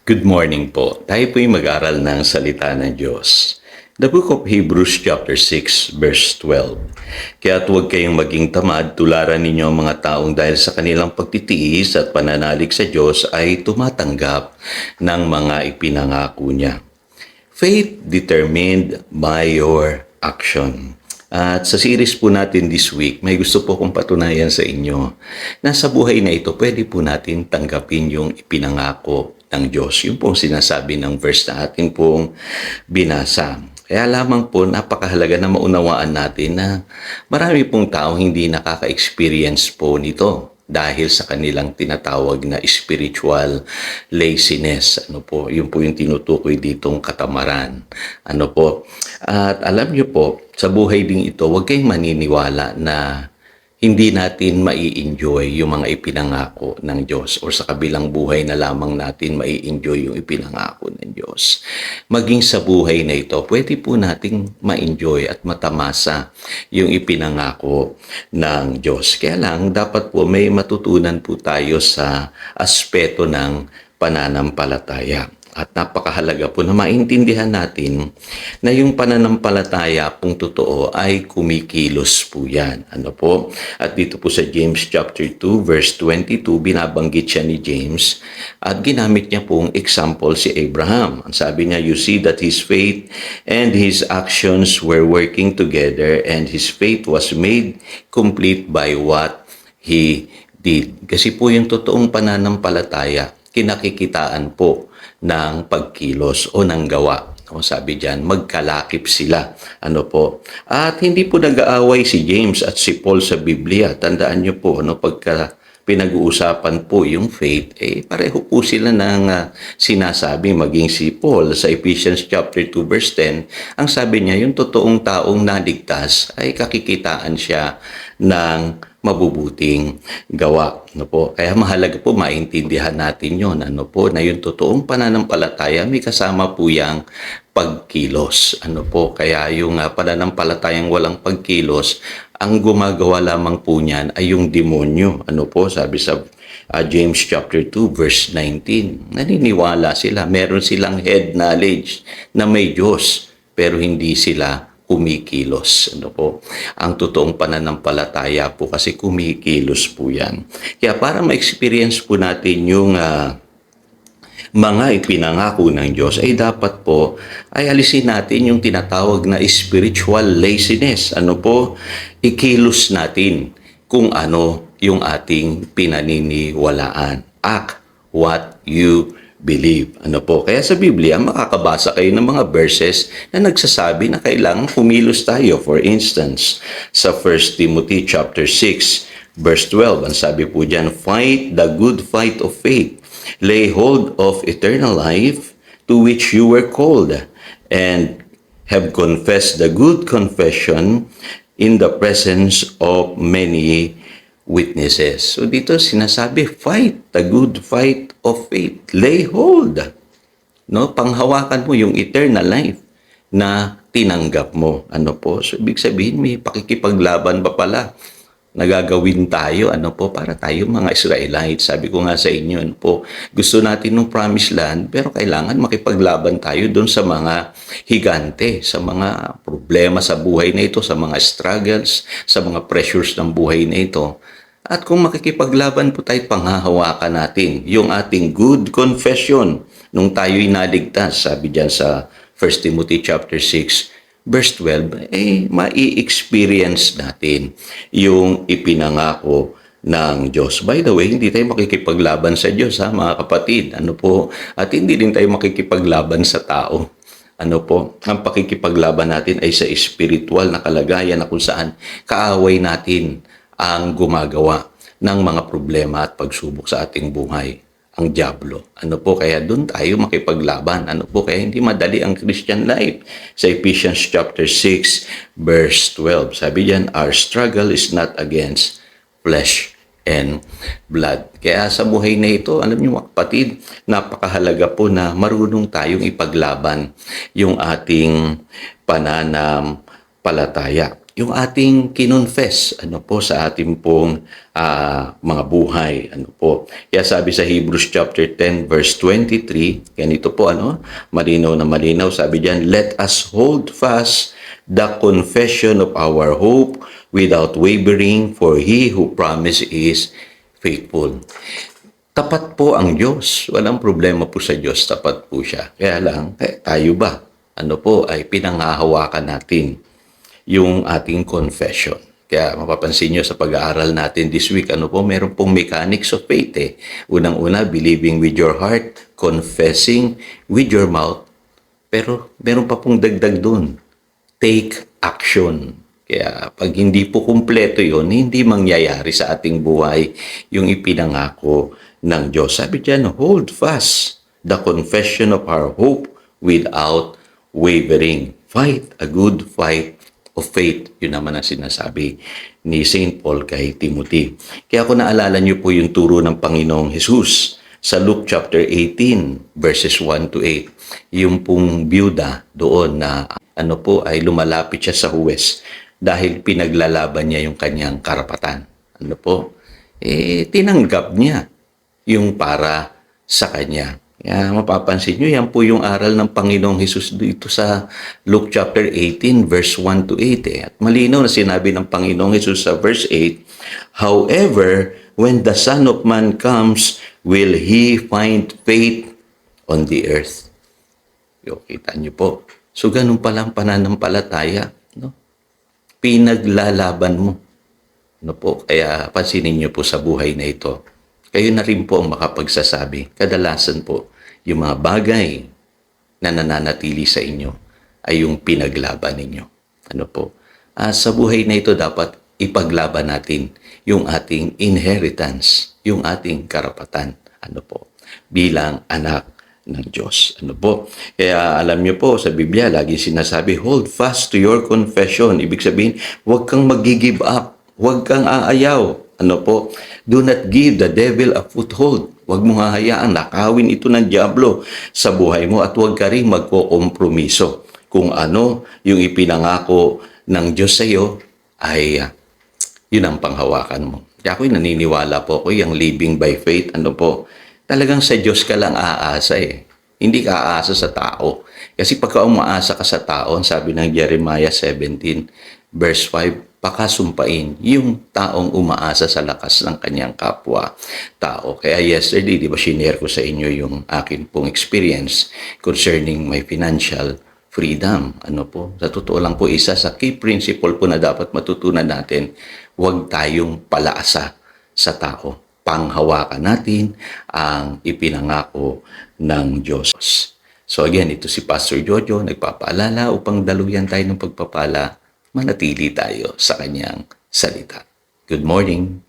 Good morning po. Tayo po'y mag-aral ng salita ng Diyos. The book of Hebrews chapter 6 verse 12. Kaya't huwag kayong maging tamad, tularan ninyo ang mga taong dahil sa kanilang pagtitiis at pananalig sa Diyos ay tumatanggap ng mga ipinangako niya. Faith determined by your action. At sa series po natin this week, may gusto po kong patunayan sa inyo na sa buhay na ito, pwede po natin tanggapin yung ipinangako ng Diyos. Yung pong sinasabi ng verse na ating pong binasa. Kaya lamang po napakahalaga na maunawaan natin na marami pong taong hindi nakaka-experience po nito dahil sa kanilang tinatawag na spiritual laziness. Yun po yung tinutukoy ditong katamaran. At alam niyo po, sa buhay ding ito, huwag kayong maniniwala na hindi natin mai-enjoy yung mga ipinangako ng Diyos o sa kabilang buhay na lamang natin mai-enjoy yung ipinangako ng Diyos. Maging sa buhay na ito, pwede po nating ma-enjoy at matamasa yung ipinangako ng Diyos. Kaya lang, dapat po may matutunan po tayo sa aspeto ng pananampalataya. At napakahalaga po na maintindihan natin na yung pananampalataya pong totoo ay kumikilos po yan. At dito po sa James chapter 2 verse 22, binabanggit siya ni James at ginamit niya pong example si Abraham. Ang sabi niya, you see that his faith and his actions were working together and his faith was made complete by what he did. Kasi po yung totoong pananampalataya, kinakikitaan po ng pagkilos o ng gawa. Sabi diyan, magkalakip sila. At hindi po nag-aaway si James at si Paul sa Biblia. Tandaan niyo po, pagka pinag-uusapan po yung faith, pareho po sila ng sinasabi, maging si Paul sa Ephesians chapter 2 verse 10, ang sabi niya, yung totoong taong naligtas ay kakikitaan siya ng mabubuting gawa. Kaya mahalaga po maintindihan natin yun. Na yung totoong pananampalataya may kasama po yung pagkilos. Kaya yung pananampalatayang walang pagkilos, ang gumagawa lamang po niyan ay yung demonyo. Sabi sa James chapter 2 verse 19, naniniwala sila, meron silang head knowledge na may Diyos, pero hindi sila kumikilos. Ang totoong pananampalataya po kasi kumikilos po yan. Kaya para ma-experience po natin yung mga ipinangako ng Diyos, ay dapat po ay alisin natin yung tinatawag na spiritual laziness. Ikilos natin kung ano yung ating pinaniniwalaan. Act what you believe. Kaya sa Biblia, makakabasa kayo ng mga verses na nagsasabi na kailangan kumilos tayo. For instance, sa 1 Timothy chapter 6, verse 12, ang sabi po diyan, fight the good fight of faith. Lay hold of eternal life to which you were called and have confessed the good confession in the presence of many witnesses. So dito sinasabi, fight the good fight of faith. Lay hold. Panghawakan mo yung eternal life na tinanggap mo. So ibig sabihin, may pakikipaglaban pa pala nagagawin tayo, para tayo mga Israelites. Sabi ko nga sa inyo, gusto natin ng promised land, pero kailangan makipaglaban tayo doon sa mga higante, sa mga problema sa buhay na ito, sa mga struggles, sa mga pressures ng buhay na ito. At kung makikipaglaban po tayo, panghahawakan natin yung ating good confession nung tayo'y naligtas. Sabi diyan sa 1 Timothy chapter 6, verse 12, mai-experience natin yung ipinangako ng Diyos. By the way, hindi tayo makikipaglaban sa Diyos, mga kapatid. At hindi din tayo makikipaglaban sa tao. Ang pakikipaglaban natin ay sa spiritual na kalagayan na kung saan kaaway natin ang gumagawa ng mga problema at pagsubok sa ating buhay, ang dyablo. Kaya doon tayo makipaglaban. Kaya hindi madali ang Christian life. Sa Ephesians chapter 6, verse 12, sabi diyan, our struggle is not against flesh and blood. Kaya sa buhay na ito, alam niyo mga kapatid, napakahalaga po na marunong tayong ipaglaban yung ating pananampalataya. yung ating kinonfess sa ating pong mga buhay Kaya sabi sa Hebrews chapter 10 verse 23, ganito po malinaw na malinaw, sabi diyan, let us hold fast the confession of our hope without wavering, for he who promised is faithful. Tapat po ang Diyos. Walang problema po sa Diyos. Tapat po siya. Kaya lang, tayo ba? Ay pinanghahawakan natin yung ating confession. Kaya mapapansin nyo sa pag-aaral natin this week, meron pong mechanics of faith Unang-una, believing with your heart, confessing with your mouth. Pero meron pa pong dagdag dun. Take action. Kaya pag hindi po kumpleto yon, hindi mangyayari sa ating buhay yung ipinangako ng Diyos. Sabi diyan, hold fast the confession of our hope without wavering. Fight a good fight of faith. Yun naman ang sinasabi ni St. Paul kay Timothy. Kaya kung naalala niyo po yung turo ng Panginoong Jesus sa Luke chapter 18 verses 1 to 8, yung pong byuda doon na ay lumalapit siya sa huwes dahil pinaglalaban niya yung kanyang karapatan. Tinanggap niya yung para sa kanya. Kaya mapapansin nyo, yan po yung aral ng Panginoong Hesus dito sa Luke chapter 18 verse 1 to 8 At malinaw na sinabi ng Panginoong Hesus sa verse 8, however, when the Son of Man comes, will He find faith on the earth? Kita nyo po. So, ganun palang pananampalataya. Pinaglalaban mo. Kaya pansinin nyo po sa buhay na ito. Kayo na rin po ang makapagsasabi. Kadalasan po, yung mga bagay na nananatili sa inyo ay yung pinaglaban ninyo. Sa buhay na ito dapat ipaglaban natin yung ating inheritance, yung ating karapatan. Bilang anak ng Diyos. Kaya alam niyo po, sa Biblia, lagi sinasabi, hold fast to your confession. Ibig sabihin, huwag kang mag-give up. Huwag kang aayaw. Do not give the devil a foothold. Huwag mo hahayaan, nakawin ito ng diablo sa buhay mo at huwag ka rin magkokompromiso. Kung yung ipinangako ng Diyos sa iyo, ay yun ang panghawakan mo. Kaya ako'y naniniwala po ako, yung living by faith, talagang sa Diyos ka lang aasa Hindi ka aasa sa tao. Kasi pagka umaasa ka sa tao, sabi ng Jeremiah 17, verse 5, pakasumpain yung taong umaasa sa lakas ng kanyang kapwa-tao. Kaya yesterday, di ba, shinare ko sa inyo yung akin pong experience concerning my financial freedom. Sa totoo lang po, isa sa key principle po na dapat matutunan natin, huwag tayong palaasa sa tao. Panghawakan natin ang ipinangako ng Diyos. So again, ito si Pastor Jojo, nagpapaalala upang daluyan tayo ng pagpapala, manatili tayo sa kanyang salita. Good morning.